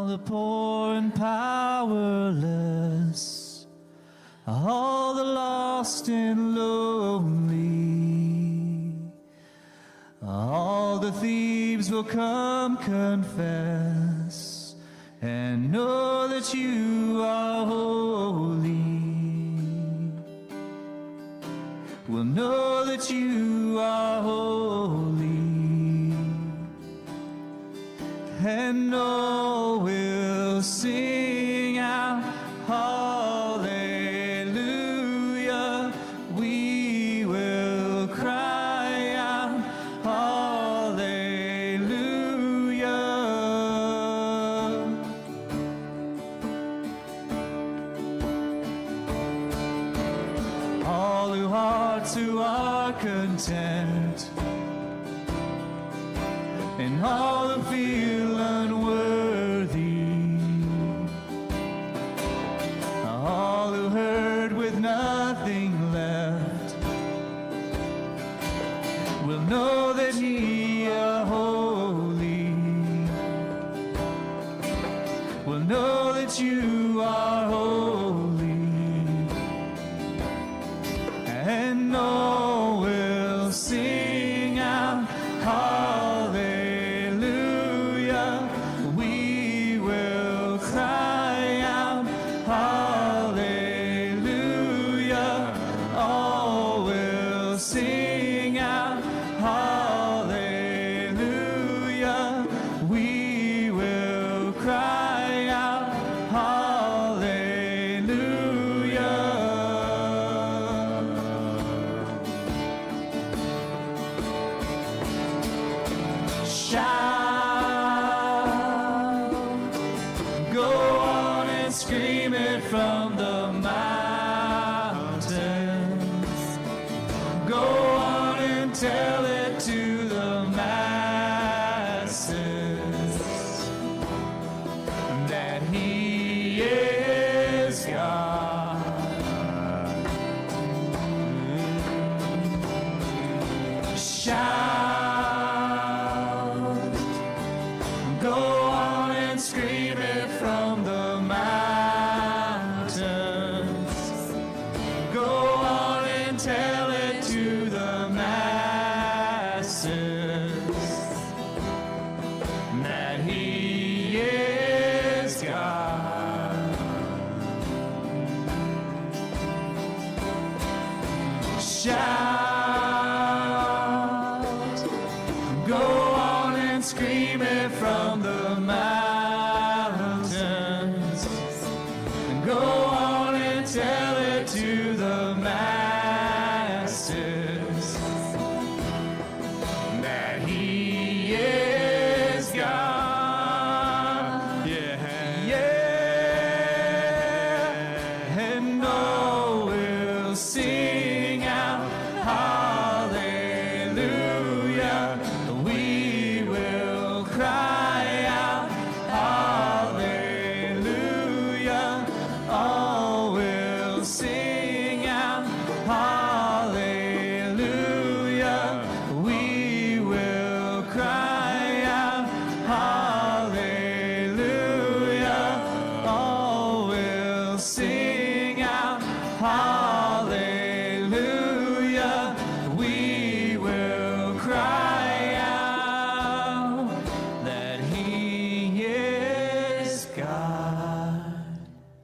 the poor and powerless, all the lost and lonely, all the thieves will come confess and know that you are holy. Will know that you are holy, and all will sing out hallelujah. We will cry out hallelujah. All who are content, and all who feel unworthy, all who heard with nothing left, will know that ye are holy, will know that you are holy, and all will sing out hallelujah. We will cry out hallelujah. All will sing out hallelujah. We will cry out hallelujah. Shout, go on and scream it from the mountains. Go on and tell it to the masses that He is God. Shout, go on and scream it from the mountains. Go on and tell it to the masses that He is God. Shout, go on and scream it from the mountains.